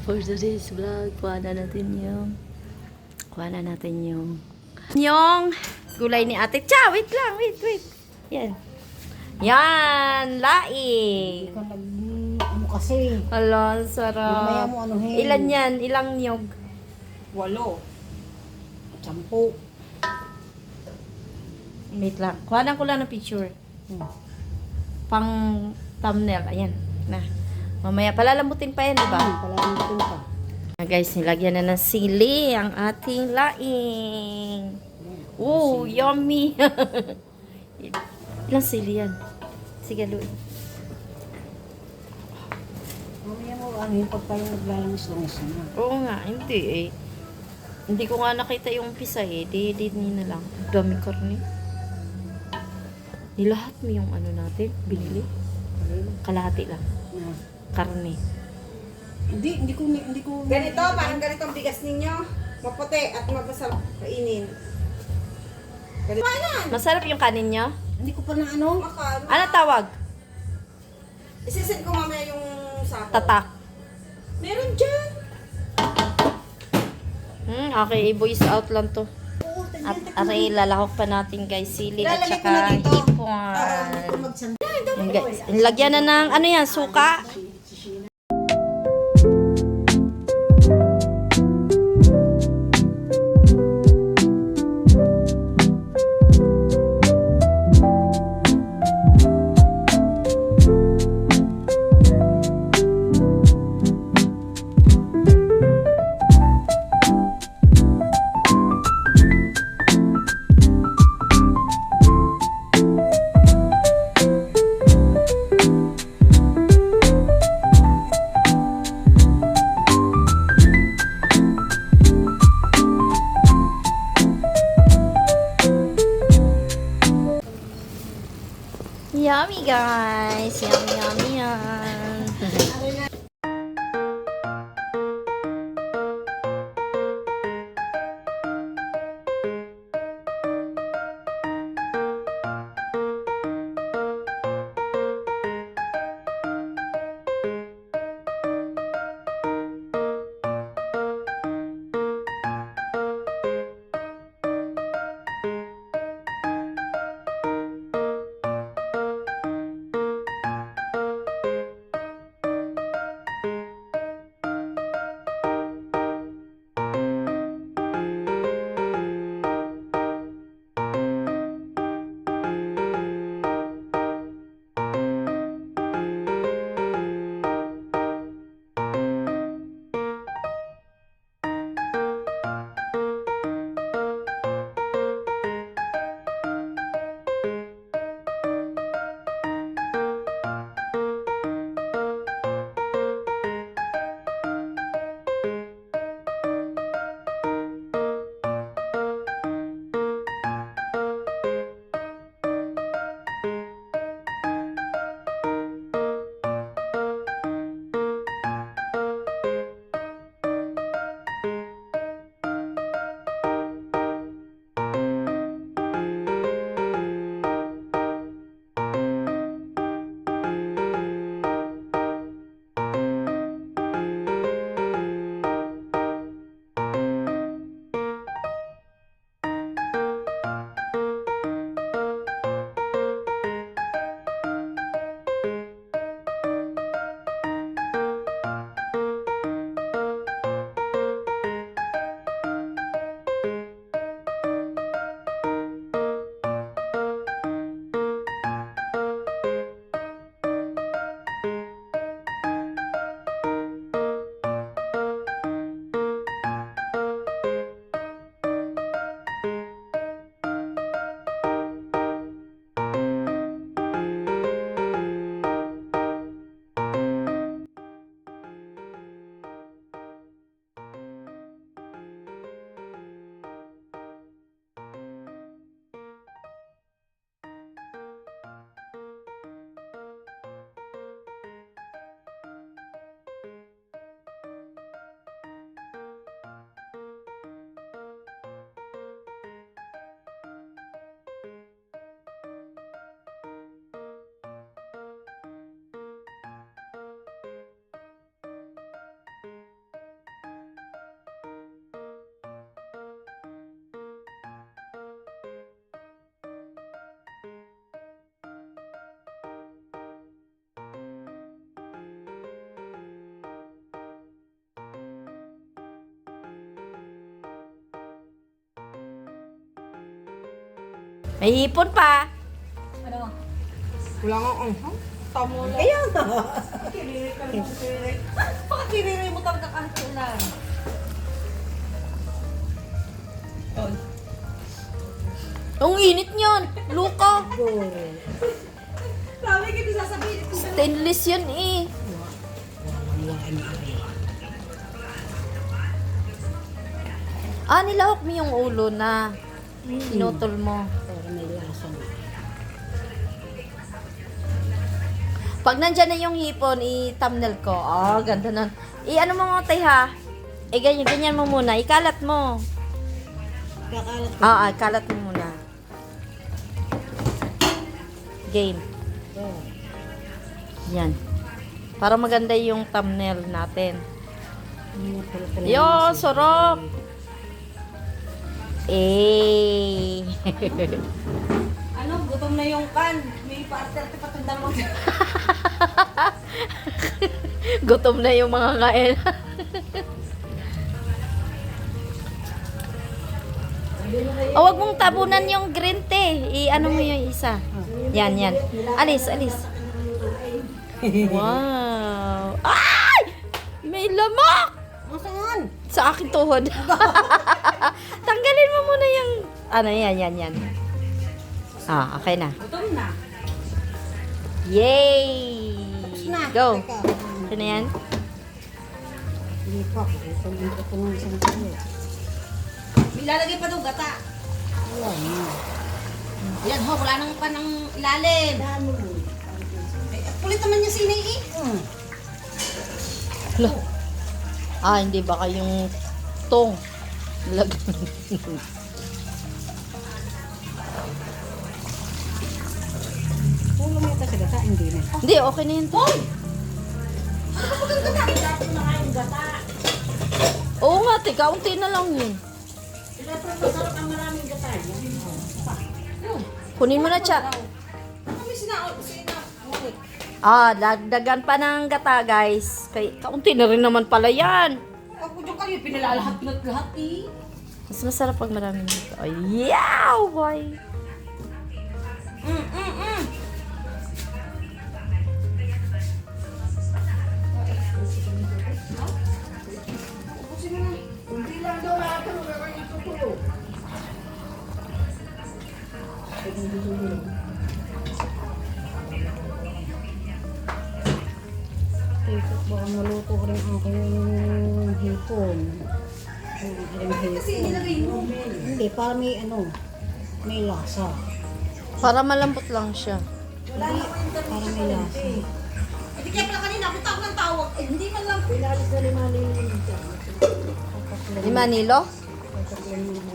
For today's vlog, kuha na natin yung gulay ni ate. Cha, wait lang, wait. Yan. Yan, laing. Ikaw ano kasi. Hala, Mamaya sarap. mo anuhin. Ilan yan? Ilang niyog? 8. 10. Wait lang. Kuha ko lang ng picture. Pang thumbnail. Ayan. Na. Mamaya palalambutin pa yan, di ba? Palalambutin pa. Guys, nilagyan na ng sili ang ating laing. Oh, yummy. Ilang sili yan? Sige, Louie. Mamaya mo anuhin pag parang naglalangis-langis na. Oo nga, hindi eh. Hindi ko nga nakita yung pisa eh. Di na lang. Dami karne. Nilahat mo yung ano natin, binili. Kalahati lang. Karne. Hindi ko. Ganito, parang ganito ang bigas ninyo. Maputi at mapasarap kainin. Ganito. Masarap yung kanin nyo? Hindi ko pa na ano. Ano tawag? Isisend ko mamaya yung sako. Tatak. Meron dyan. Okay, i-voice out lang to. At aray, lalahok pa natin guys, sili at Ilalagay ko saka na dito. hipon. Yan, guys. Lagyan na ng, ano yan, suka. Yummy guys! Yummy yan! May hipon pa. Ano? Wala nga ang tamo lang. Ayan na. Bakit kiniri mo talaga kahit ulan? Ang init niyan. Luka. Go. Sabi ko, di sasabihin. Stainless yan eh. Ah, nilahok mo yung ulo na pinutol mo. Para may lasa na. Pag nandyan na yung hipon, i-thumbnail ko. Oh, ganda nun. I-ano mo mo, tay ha? Ganyan mo muna. Ikalat mo. Kakalat ko. Kalat mo muna. Game. Oh. Yan. Para maganda yung thumbnail natin. Ano pala Yo, sarap! Eh. Ano, gutom na yung kan. May partner pa itong dalawang. Gutom na yung mga kain. Wag mong tabunan yung green tea. I-ano mo yung isa. Yan. Alis. Wow. Ay! May lamak! Nasaan? Sa akin tuhod. Tanggalin mo muna yung... Ano, yan. Okay na. Gutom na. Yay! Na. Go. Teka. Ito na yan. Hindi pa. Ito ko ng isang kilo. May lalagay pa daw gata. Wala na. Yan ho, wala nang pa ng ilalim. Dami mo. Kulit naman yung sinay eh. Hala. Hindi ba kayong tong? Pulo mo ito sa gata, hindi na. Hindi, okay na yun. Oo nga, kaunti na lang yun. Masarap ang maraming gata. Kunin mo na, Cha. Ano may sinaulit? Dagdagan pa ng gata, guys. Kaunti na rin naman pala yan. Ako dyan kayo, pinalalahat eh. Mas masarap pag marami nito. Ay, yeah, boy. Baka maluto ko rin ang aking hipon. Kasi inilagay mo. Hindi, para may may lasa. Para malambot lang siya. Wala na yung Para may lasa. Hindi kaya pala kanina, kung tawag ng tawag, hindi man lang. Pilalis na 5 nilo. 5 nilo? 5 nilo.